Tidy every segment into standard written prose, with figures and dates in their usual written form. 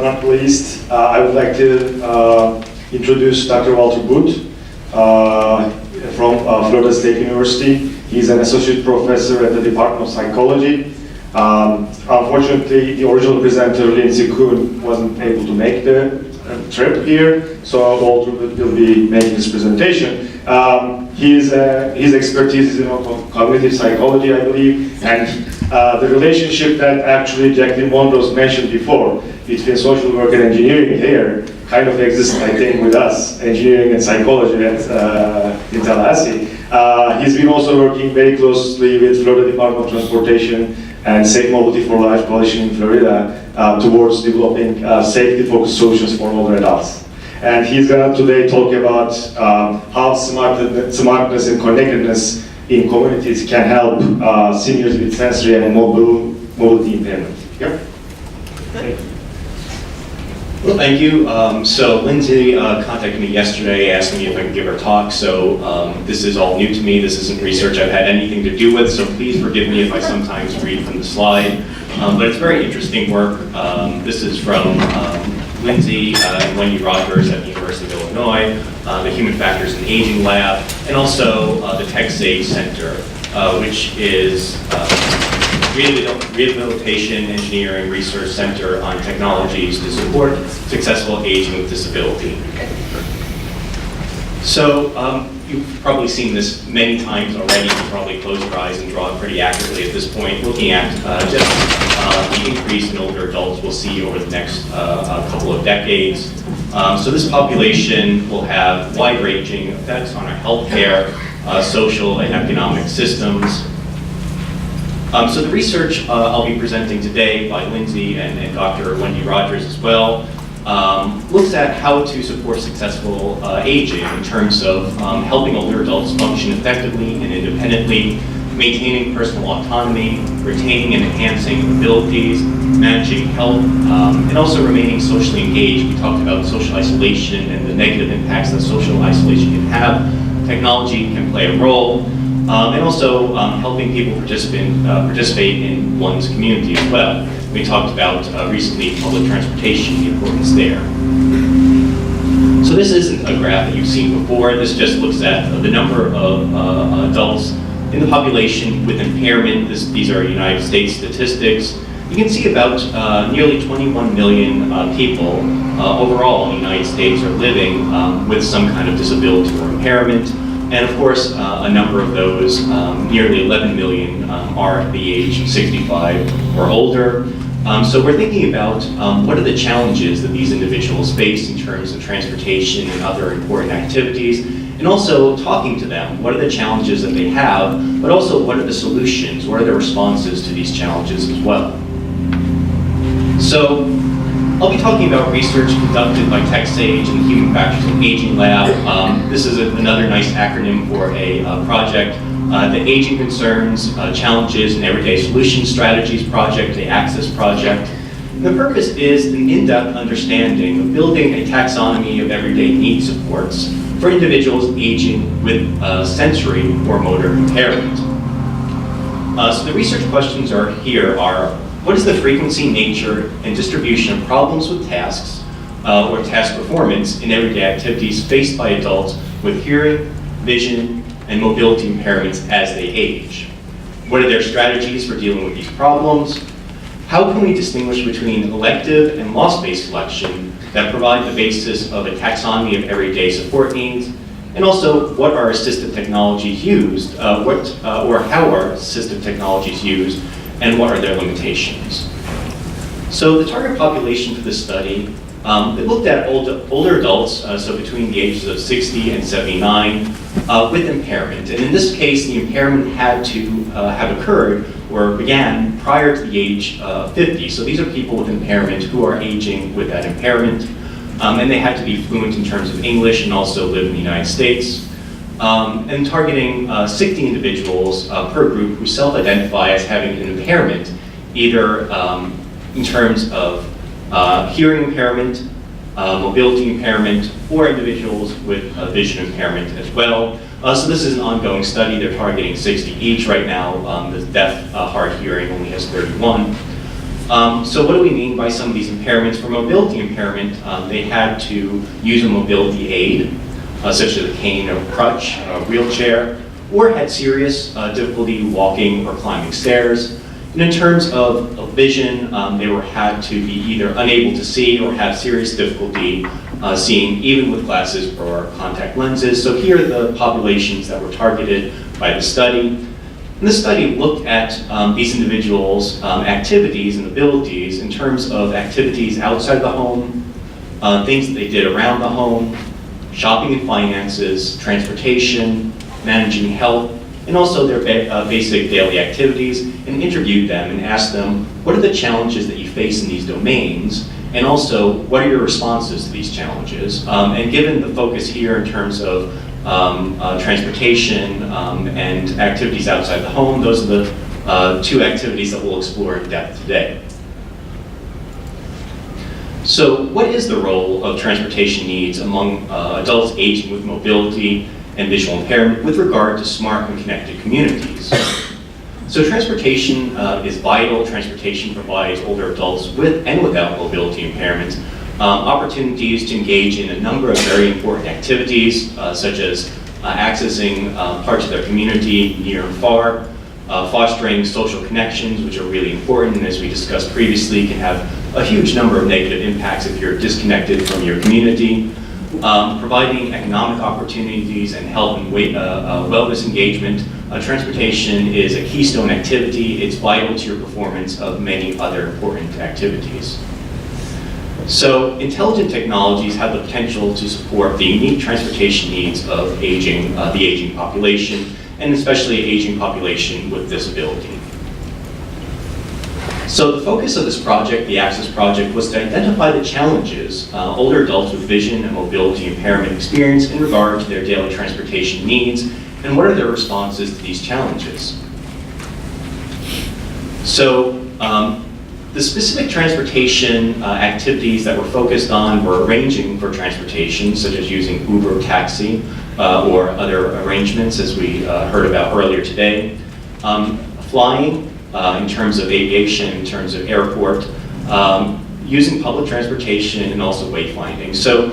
not least, I would like to introduce Dr. Walter Booth from Florida State University. He's an associate professor at the Department of Psychology. Unfortunately, the original presenter, Lyndsie Koon, wasn't able to make the trip here, so Walter will be making this presentation. His expertise is in cognitive psychology, I believe, and the relationship that actually Jacqueline Monroe mentioned before between social work and engineering here kind of exists, I think, with us, engineering and psychology in Tallahassee. He's been also working very closely with Florida Department of Transportation and Safe Mobility for Life Coalition in Florida towards developing safety-focused solutions for older adults. And he's gonna today talk about how smartness and connectedness in communities can help seniors with sensory and mobility impairment. Yep. Thank you. Well, thank you. So Lyndsie contacted me yesterday, asking me if I could give her talk. So this is all new to me. This isn't research I've had anything to do with, so please forgive me if I sometimes read from the slide. But it's very interesting work. This is from Lyndsie and Wendy Rogers at the University of Illinois, the Human Factors in Aging Lab, and also the TechSage Center, which is Rehabilitation Engineering Research Center on technologies to support successful aging with disability. So you've probably seen this many times already. You can probably close your eyes and draw it pretty accurately at this point, looking at just the increase in older adults we'll see over the next couple of decades. So this population will have wide-ranging effects on our healthcare, social and economic systems. So the research I'll be presenting today by Lyndsie and Dr. Wendy Rogers as well looks at how to support successful aging in terms of helping older adults function effectively and independently, maintaining personal autonomy, retaining and enhancing abilities, managing health, and also remaining socially engaged. We talked about social isolation and the negative impacts that social isolation can have. Technology can play a role. And also helping people participate in one's community as well. We talked about recently public transportation, the importance there. So this isn't a graph that you've seen before. This just looks at the number of adults in the population with impairment. These are United States statistics. You can see about nearly 21 million people overall in the United States are living with some kind of disability or impairment. And of course, a number of those, nearly 11 million, are at the age of 65 or older. So we're thinking about what are the challenges that these individuals face in terms of transportation and other important activities, and also talking to them. What are the challenges that they have, but also what are the solutions, what are the responses to these challenges as well. So I'll be talking about research conducted by TechSage and the Human Factors in Aging Lab. This is another nice acronym for a project, the Aging Concerns, Challenges and Everyday Solutions Strategies Project, the ACCESS Project. And the purpose is an in-depth understanding of building a taxonomy of everyday need supports for individuals aging with sensory or motor impairment. So the research questions are what is the frequency, nature, and distribution of problems with tasks or task performance in everyday activities faced by adults with hearing, vision, and mobility impairments as they age? What are their strategies for dealing with these problems? How can we distinguish between elective and loss-based selection that provide the basis of a taxonomy of everyday support needs? And also, what are assistive technologies used? How are assistive technologies used? And what are their limitations? So the target population for this study, it looked at older adults, so between the ages of 60 and 79, with impairment. And in this case, the impairment had to have occurred or began prior to the age of 50. So these are people with impairment who are aging with that impairment. And they had to be fluent in terms of English and also live in the United States. And targeting 60 individuals per group who self-identify as having an impairment, either in terms of hearing impairment, mobility impairment, or individuals with vision impairment as well. So this is an ongoing study. They're targeting 60 each right now. The deaf hard hearing only has 31. So what do we mean by some of these impairments? For mobility impairment, they had to use a mobility aid, such as a cane or crutch, a wheelchair, or had serious difficulty walking or climbing stairs. And in terms of vision, they had to be either unable to see or have serious difficulty seeing, even with glasses or contact lenses. So here are the populations that were targeted by the study. And this study looked at these individuals' activities and abilities in terms of activities outside the home, things that they did around the home, shopping and finances, transportation, managing health, and also their basic daily activities, and interviewed them and asked them, what are the challenges that you face in these domains? And also, what are your responses to these challenges? And given the focus here in terms of transportation and activities outside the home, those are the two activities that we'll explore in depth today. So what is the role of transportation needs among adults aging with mobility and visual impairment with regard to smart and connected communities? So transportation is vital. Transportation provides older adults with and without mobility impairments opportunities to engage in a number of very important activities, such as accessing parts of their community near and far, fostering social connections, which are really important, and as we discussed previously, can have a huge number of negative impacts if you're disconnected from your community, providing economic opportunities and health and wellness engagement. Transportation is a keystone activity. It's vital to your performance of many other important activities. So intelligent technologies have the potential to support the unique transportation needs of the aging population, and especially aging population with disability. So the focus of this project, the Access Project, was to identify the challenges older adults with vision and mobility impairment experience in regard to their daily transportation needs, and what are their responses to these challenges. So the specific transportation activities that were focused on were arranging for transportation, such as using Uber, taxi, or other arrangements, as we heard about earlier today. Flying, in terms of aviation, in terms of airport, using public transportation, and also wayfinding. So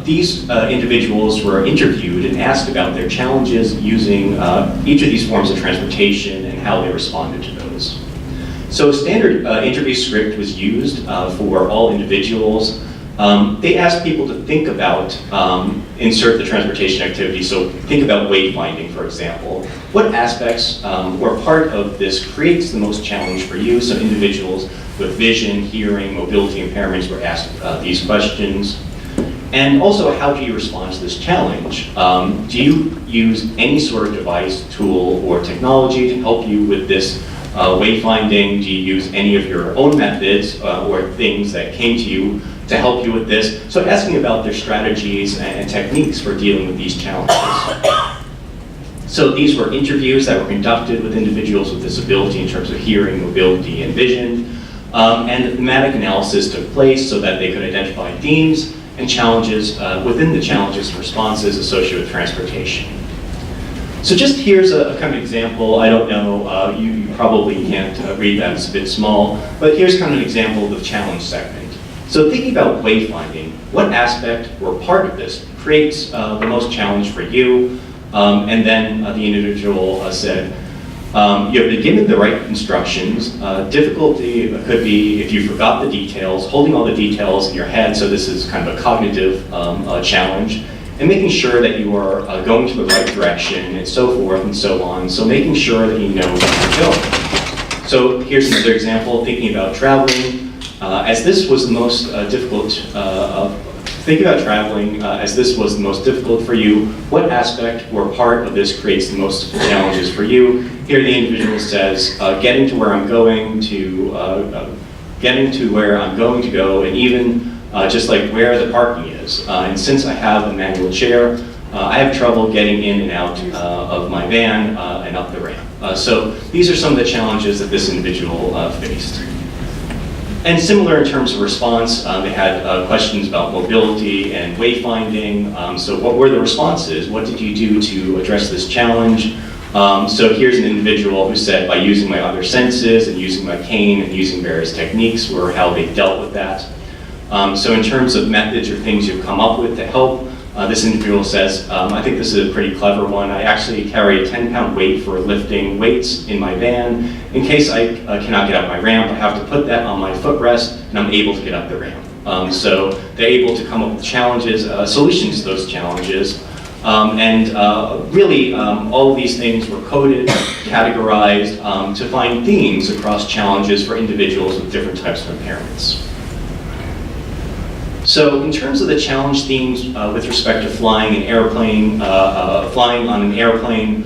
these individuals were interviewed and asked about their challenges using each of these forms of transportation and how they responded to those. So a standard interview script was used for all individuals. They asked people to think about, insert the transportation activity, so think about wayfinding, for example. What aspects or part of this creates the most challenge for you? So individuals with vision, hearing, mobility impairments were asked these questions. And also, how do you respond to this challenge? Do you use any sort of device, tool, or technology to help you with this wayfinding? Do you use any of your own methods or things that came to you to help you with this? So asking about their strategies and techniques for dealing with these challenges. So these were interviews that were conducted with individuals with disability in terms of hearing, mobility, and vision. And the thematic analysis took place so that they could identify themes and challenges within the challenges and responses associated with transportation. So just here's a kind of example. I don't know, you probably can't read that, it's a bit small, but here's kind of an example of the challenge segment. So thinking about wayfinding, what aspect or part of this creates the most challenge for you? And then the individual said, you have been given the right instructions. Difficulty could be if you forgot the details, holding all the details in your head, so this is kind of a cognitive challenge, and making sure that you are going to the right direction, and so forth and so on. So making sure that you know where you're going. So here's another example, thinking about traveling. As this was the most difficult, thinking about traveling, as this was the most difficult for you, what aspect or part of this creates the most challenges for you? Here the individual says, getting to where I'm going to go, and even just like where the parking is. And since I have a manual chair, I have trouble getting in and out of my van and up the ramp. So these are some of the challenges that this individual faced. And similar in terms of response, they had questions about mobility and wayfinding. So what were the responses? What did you do to address this challenge? So here's an individual who said, by using my other senses and using my cane and using various techniques, were how they dealt with that. So in terms of methods or things you've come up with to help, this individual says, I think this is a pretty clever one. I actually carry a 10-pound weight for lifting weights in my van. In case I cannot get up my ramp, I have to put that on my footrest, and I'm able to get up the ramp. So they're able to come up with challenges, solutions to those challenges. Really, all of these things were coded, categorized to find themes across challenges for individuals with different types of impairments. So in terms of the challenge themes with respect to flying an airplane, flying on an airplane,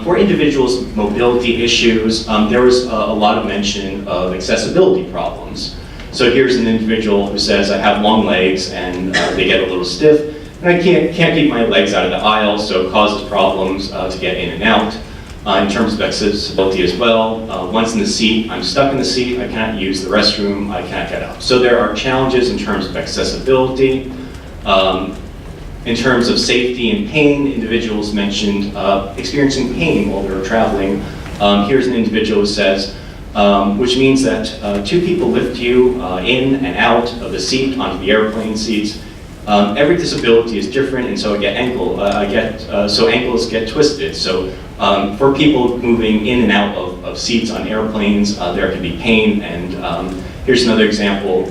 for individuals with mobility issues, there was a lot of mention of accessibility problems. So here's an individual who says, I have long legs and they get a little stiff, and I can't keep my legs out of the aisle, so it causes problems to get in and out. In terms of accessibility as well, once in the seat, I'm stuck in the seat, I cannot use the restroom, I cannot get up. So there are challenges in terms of accessibility. In terms of safety and pain, individuals mentioned experiencing pain while they were traveling. Here's an individual who says, which means that two people lift you in and out of the seat onto the airplane seats. Every disability is different, and so so ankles get twisted. So for people moving in and out of seats on airplanes, there can be pain. And here's another example.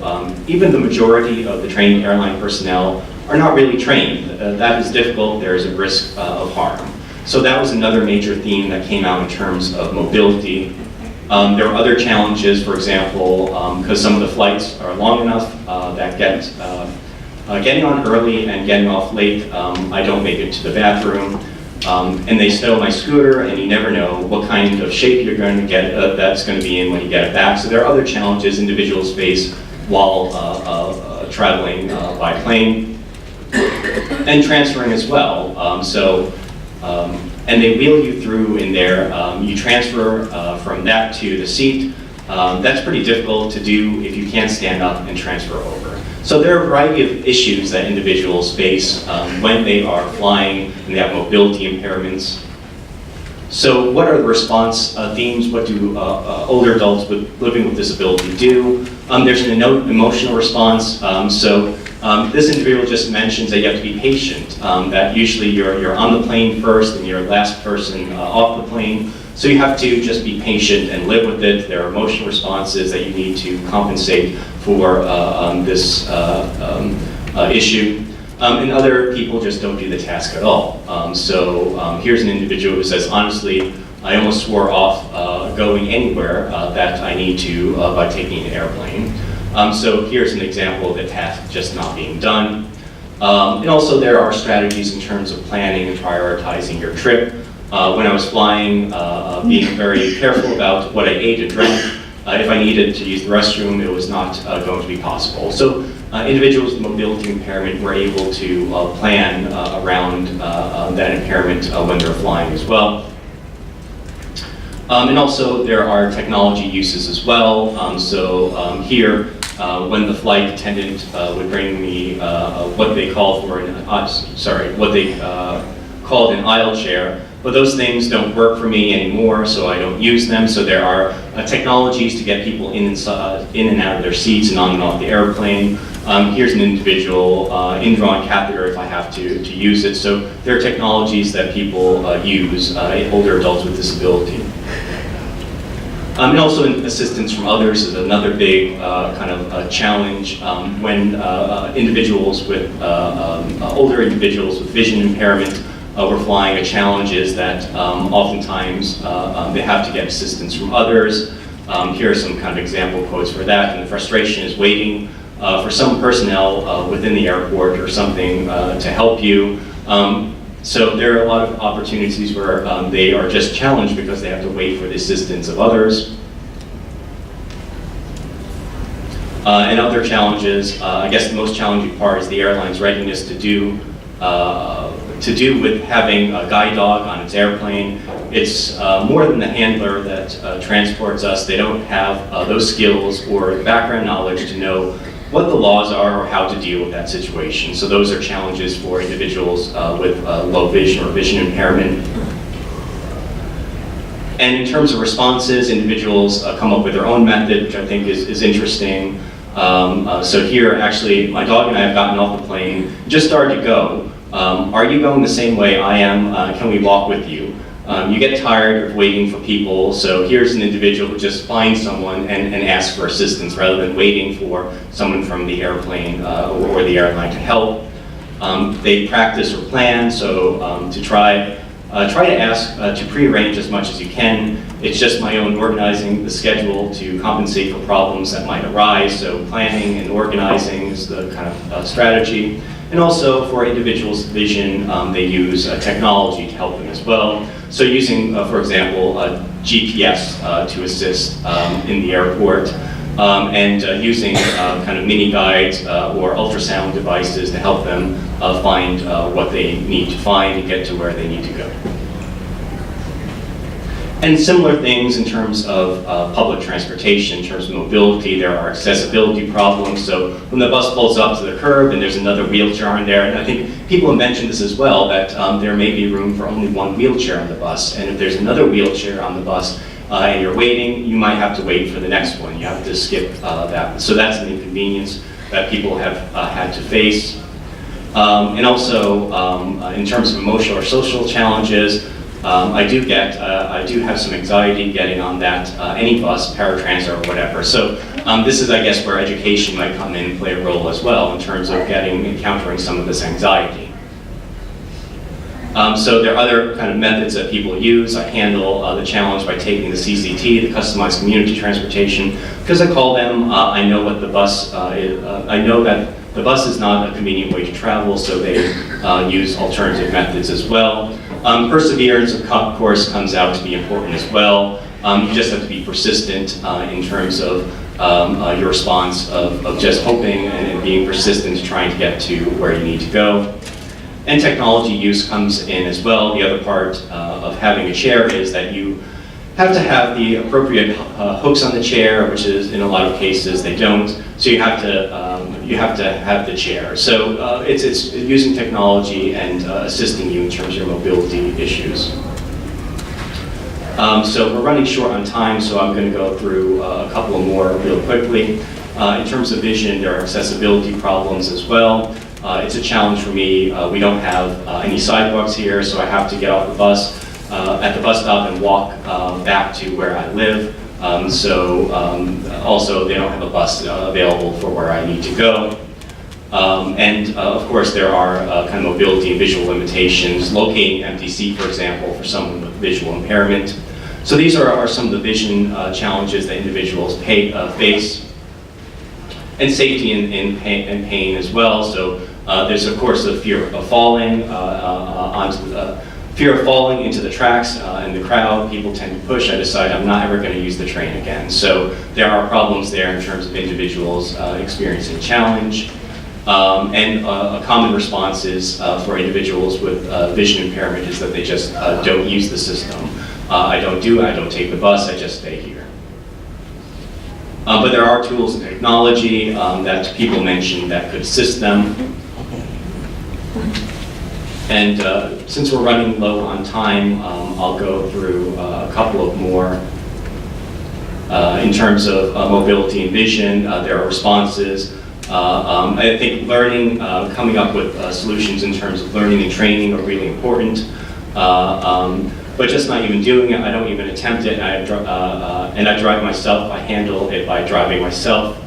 Even the majority of the trained airline personnel are not really trained. That is difficult. There is a risk of harm. So that was another major theme that came out in terms of mobility. There are other challenges, for example, because some of the flights are long enough that getting on early and getting off late, I don't make it to the bathroom. And they stow my scooter, and you never know what kind of shape you're going to get that's going to be in when you get it back. So there are other challenges individuals face while traveling by plane and transferring as well. And they wheel you through in there. You transfer from that to the seat. That's pretty difficult to do if you can't stand up and transfer over. So there are a variety of issues that individuals face when they are flying and they have mobility impairments. So what are the response themes? What do older adults living with disability do? There's an emotional response. This individual just mentions that you have to be patient, that usually you're on the plane first and you're the last person off the plane. So you have to just be patient and live with it. There are emotional responses that you need to compensate for this issue. And other people just don't do the task at all. Here's an individual who says, honestly, I almost swore off going anywhere that I need to by taking an airplane. So here's an example of the task just not being done. And also there are strategies in terms of planning and prioritizing your trip. When I was flying, being very careful about what I ate and drank. If I needed to use the restroom, it was not going to be possible. So individuals with mobility impairment were able to plan around that impairment when they're flying as well. And also there are technology uses as well. Here, when the flight attendant would bring me what they called an aisle chair, but those things don't work for me anymore, so I don't use them. So there are technologies to get people in and out of their seats and on and off the airplane. Here's an individual indrawn catheter if I have to use it. So there are technologies that people use, older adults with disability. And also assistance from others is another big kind of challenge when individuals with, older individuals with vision impairment were flying. A challenge is that oftentimes they have to get assistance from others. Here are some kind of example quotes for that. And the frustration is waiting for some personnel within the airport or something to help you. So there are a lot of opportunities where they are just challenged because they have to wait for the assistance of others. And other challenges, I guess the most challenging part is the airline's readiness to do with having a guide dog on its airplane. It's more than the handler that transports us. They don't have those skills or the background knowledge to know what the laws are or how to deal with that situation. So those are challenges for individuals with low vision or vision impairment. And in terms of responses, individuals come up with their own method, which I think is interesting. So here, actually, my dog and I have gotten off the plane, just started to go. Are you going the same way I am? Can we walk with you? You get tired of waiting for people, so here's an individual who just finds someone and asks for assistance rather than waiting for someone from the airplane or the airline to help. They practice or plan, so to try to ask to pre-arrange as much as you can. It's just my own organizing the schedule to compensate for problems that might arise, so planning and organizing is the kind of strategy. And also for individuals' vision, they use technology to help them as well. So using, for example, GPS to assist in the airport, and using kind of mini guides or ultrasound devices to help them find what they need to find and get to where they need to go. And similar things in terms of public transportation, in terms of mobility, there are accessibility problems. So when the bus pulls up to the curb and there's another wheelchair in there, and I think people have mentioned this as well, that there may be room for only one wheelchair on the bus. And if there's another wheelchair on the bus and you're waiting, you might have to wait for the next one. You have to skip that. So that's an inconvenience that people have had to face. And also in terms of emotional or social challenges, I do have some anxiety getting on that, any bus, paratransit or whatever. So this is, I guess, where education might come in and play a role as well in terms of encountering some of this anxiety. So there are other kind of methods that people use. I handle the challenge by taking the CCT, the Customized Community Transportation, because I call them, I know what the bus is, I know that the bus is not a convenient way to travel, so they use alternative methods as well. Perseverance, of course, comes out to be important as well. You just have to be persistent in terms of your response of just hoping and being persistent trying to get to where you need to go. And technology use comes in as well. The other part of having a chair is that you have to have the appropriate hooks on the chair, which is in a lot of cases they don't. So you have to have the chair. So it's using technology and assisting you in terms of your mobility issues. So we're running short on time, so I'm going to go through a couple more real quickly. In terms of vision, there are accessibility problems as well. It's a challenge for me. We don't have any sidewalks here, so I have to get off the bus at the bus stop and walk back to where I live. Also, they don't have a bus available for where I need to go. And of course, there are kind of mobility and visual limitations, locating empty seat, for example, for someone with visual impairment. So these are some of the vision challenges that individuals face. And safety and pain as well. So there's of course the fear of falling fear of falling into the tracks and the crowd. People tend to push. I decide I'm not ever going to use the train again. So there are problems there in terms of individuals experiencing challenge. And a common response is for individuals with vision impairment is that they just don't use the system. I don't take the bus, I just stay here. But there are tools and technology that people mentioned that could assist them. And since we're running low on time, I'll go through a couple of more. In terms of mobility and vision, there are responses. I think learning, coming up with solutions in terms of learning and training are really important. But just not even doing it, I don't even attempt it, and I drive myself, I handle it by driving myself.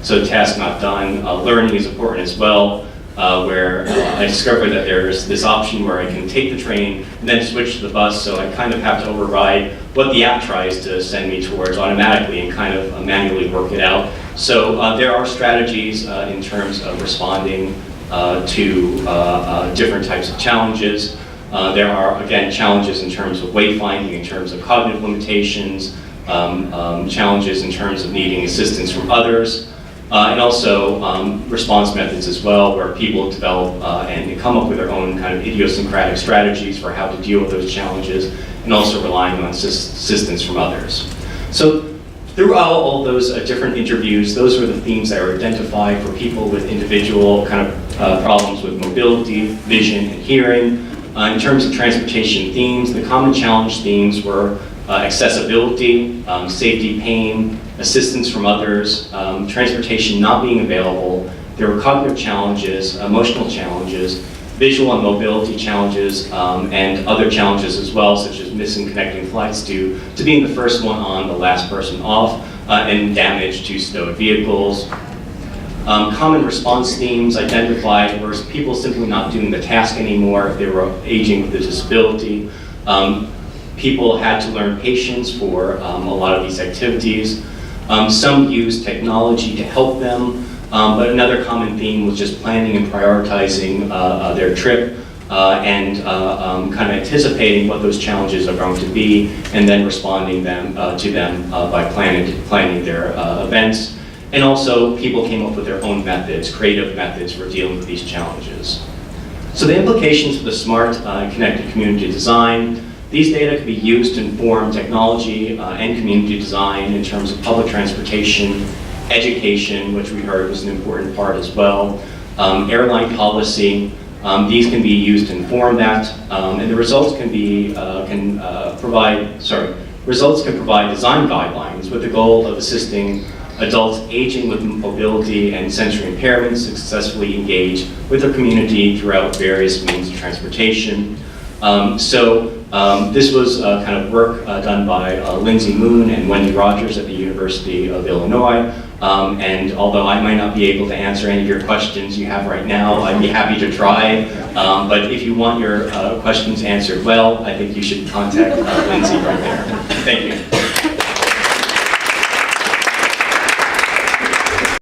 So task not done. Learning is important as well, where I discovered that there's this option where I can take the train and then switch to the bus, so I kind of have to override what the app tries to send me towards automatically and kind of manually work it out. So there are strategies in terms of responding to different types of challenges. There are, again, challenges in terms of wayfinding, in terms of cognitive limitations, challenges in terms of needing assistance from others, and also response methods as well, where people develop and come up with their own kind of idiosyncratic strategies for how to deal with those challenges, and also relying on assistance from others. So throughout all those different interviews, those were the themes that were identified for people with individual kind of problems with mobility, vision, and hearing. In terms of transportation themes, the common challenge themes were accessibility, safety, pain, assistance from others, transportation not being available. There were cognitive challenges, emotional challenges, visual and mobility challenges, and other challenges as well, such as missing connecting flights to being the first one on, the last person off, and damage to stowed vehicles. Common response themes identified were people simply not doing the task anymore if they were aging with a disability. People had to learn patience for a lot of these activities. Some used technology to help them, but another common theme was just planning and prioritizing their trip and kind of anticipating what those challenges are going to be and then responding to them by planning their events. And also, people came up with their own methods, creative methods for dealing with these challenges. So the implications for the smart and connected community design, these data can be used to inform technology and community design in terms of public transportation, education, which we heard was an important part as well, airline policy. These can be used to inform that, and the results can provide design guidelines with the goal of assisting adults aging with mobility and sensory impairments successfully engage with their community throughout various means of transportation. This was kind of work done by Lyndsie M and Wendy Rogers at the University of Illinois. And although I might not be able to answer any of your questions you have right now, I'd be happy to try. But if you want your questions answered well, I think you should contact Lyndsie right there. Thank you.